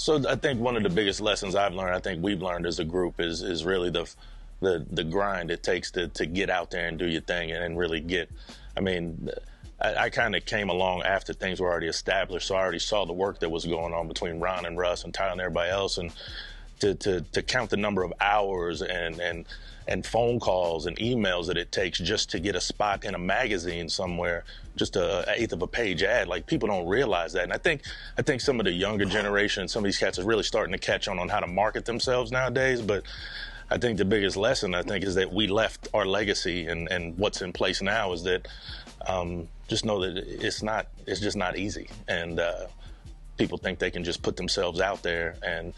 So I think one of the biggest lessons I've learned, I think we've learned as a group, is really the grind it takes to get out there and do your thing and really get. I mean, I kind of came along after things were already established, so I already saw the work that was going on between Ron and Russ and Tyler and everybody else, and to count the number of hours and phone calls and emails that it takes just to get a spot in a magazine somewhere, just an eighth of a page ad. Like, people don't realize that. And I think some of the younger generation, some of these cats are really starting to catch on how to market themselves nowadays. But I think the biggest lesson, is that we left our legacy, and what's in place now is that just know that it's just not easy. And people think they can just put themselves out there. And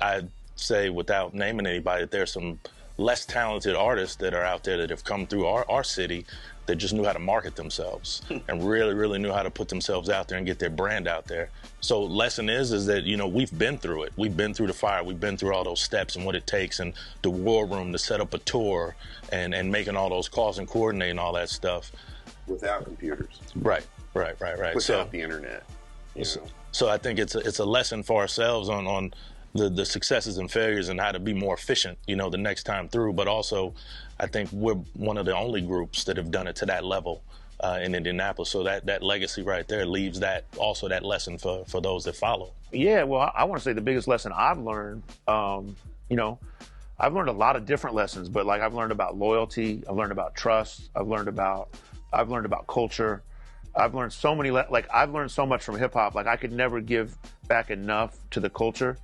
I'd say, without naming anybody, that there's some less talented artists that are out there that have come through our city that just knew how to market themselves and really, really knew how to put themselves out there and get their brand out there. So lesson is that, we've been through it. We've been through the fire. We've been through all those steps and what it takes, and the war room to set up a tour and making all those calls and coordinating all that stuff. Without computers. Right. Without the internet. So I think it's a lesson for ourselves on the successes and failures and how to be more efficient, the next time through. But also, I think we're one of the only groups that have done it to that level in Indianapolis. So that legacy right there leaves that lesson for those that follow. Yeah, well, I want to say the biggest lesson I've learned, I've learned a lot of different lessons, but like, I've learned about loyalty, I've learned about trust, I've learned about culture. I've learned so many, I've learned so much from hip hop. Like, I could never give back enough to the culture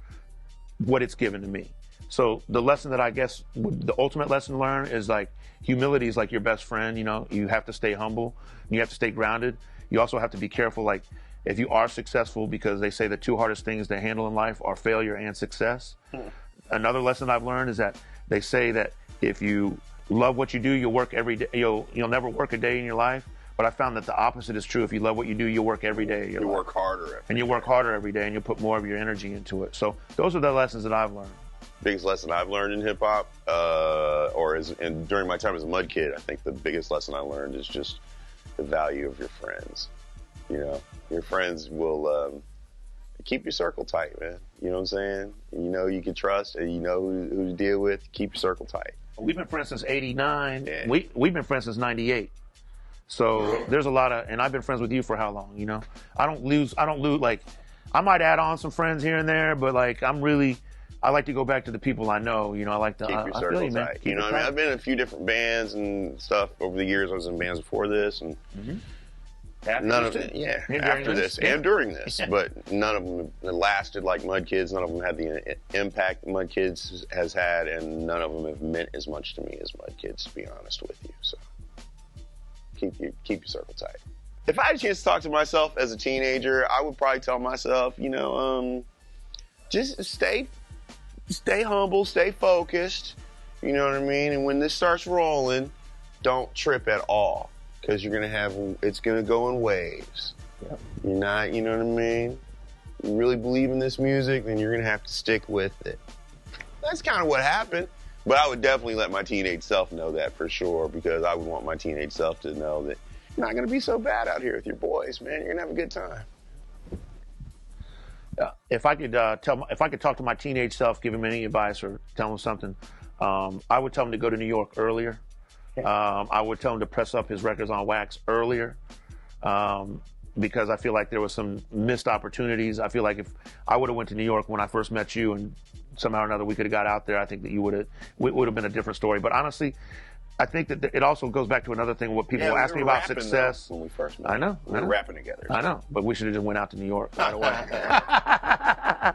what it's given to me. So the lesson that I guess, the ultimate lesson learned is, like, humility is like your best friend. You have to stay humble, you have to stay grounded. You also have to be careful, like, if you are successful, because they say the two hardest things to handle in life are failure and success. Another lesson I've learned is that they say that if you love what you do, you'll work every day. You'll never work a day in your life. But I found that the opposite is true. If you love what you do, you'll work every day. You work harder. And you work harder every day, and you'll put more of your energy into it. So those are the lessons that I've learned. Biggest lesson I've learned in hip hop, and during my time as a Mudkid, I think the biggest lesson I learned is just the value of your friends. Your friends will keep your circle tight, man. You know what I'm saying? You can trust, and who to deal with. Keep your circle tight. We've been friends since '89. Yeah. We've been friends since '98. So there's a lot of, and I've been friends with you for how long, I don't lose, like, I might add on some friends here and there, but, like, I like to go back to the people I know, I like to, keep your circle tight. I've been in a few different bands and stuff over the years. I was in bands before this, and none of it, after this and during this, but none of them lasted like Mudkids. None of them had the impact Mudkids has had, and none of them have meant as much to me as Mudkids, to be honest with you, so. Keep your circle tight. If I had a chance to talk to myself as a teenager, I would probably tell myself, just stay humble, stay focused. You know what I mean? And when this starts rolling, don't trip at all, because it's gonna go in waves. Yep. You're not, you know what I mean? You really believe in this music, then you're gonna have to stick with it. That's kind of what happened. But I would definitely let my teenage self know that for sure, because I would want my teenage self to know that you're not going to be so bad out here with your boys, man. You're going to have a good time. If I could talk to my teenage self, give him any advice or tell him something, I would tell him to go to New York earlier. I would tell him to press up his records on wax earlier, because I feel like there was some missed opportunities. I feel like if I would have went to New York when I first met you, and somehow or another we could have got out there, I think that it would have been a different story. But honestly, I think that it also goes back to another thing. What people ask me about success. When we first met, I know. We were rapping together. I know, but we should have just went out to New York right away.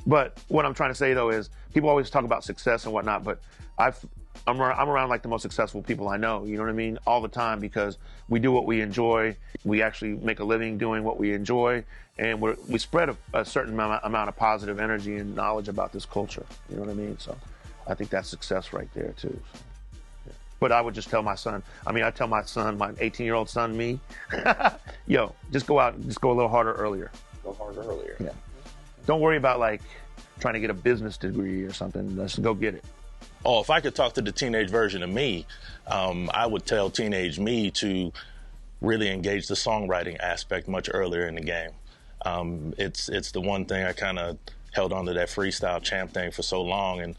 But what I'm trying to say though is, people always talk about success and whatnot, but I'm around like the most successful people I know, you know what I mean, all the time, because we do what we enjoy. We actually make a living doing what we enjoy, and we spread a certain amount of positive energy and knowledge about this culture, you know what I mean? So I think that's success right there too. So, yeah. But I would just tell my son, I tell my son, my 18-year-old son, me, yo, just go out and just go a little harder earlier. Go harder earlier. Yeah. Don't worry about like trying to get a business degree or something. Let's go get it. Oh, if I could talk to the teenage version of me, I would tell teenage me to really engage the songwriting aspect much earlier in the game. It's the one thing I kind of held on to that freestyle champ thing for so long, and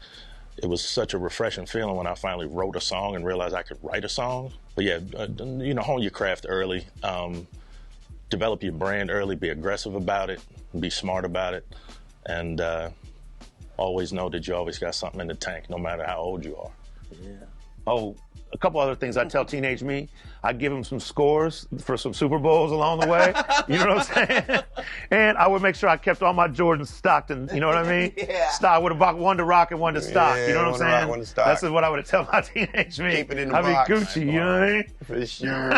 it was such a refreshing feeling when I finally wrote a song and realized I could write a song. But yeah, hone your craft early, develop your brand early, be aggressive about it, be smart about it, and always know that you always got something in the tank, no matter how old you are. Yeah. Oh, a couple other things I tell teenage me. I give him some scores for some Super Bowls along the way. You know what I'm saying? And I would make sure I kept all my Jordans stocked, and you know what I mean? Yeah. Stock with one to rock and one to stock. You know what I'm saying? Rock, one to stock. That's what I would tell my teenage me. Keep it in the I mean, box. Gucci, you know what I mean? For sure.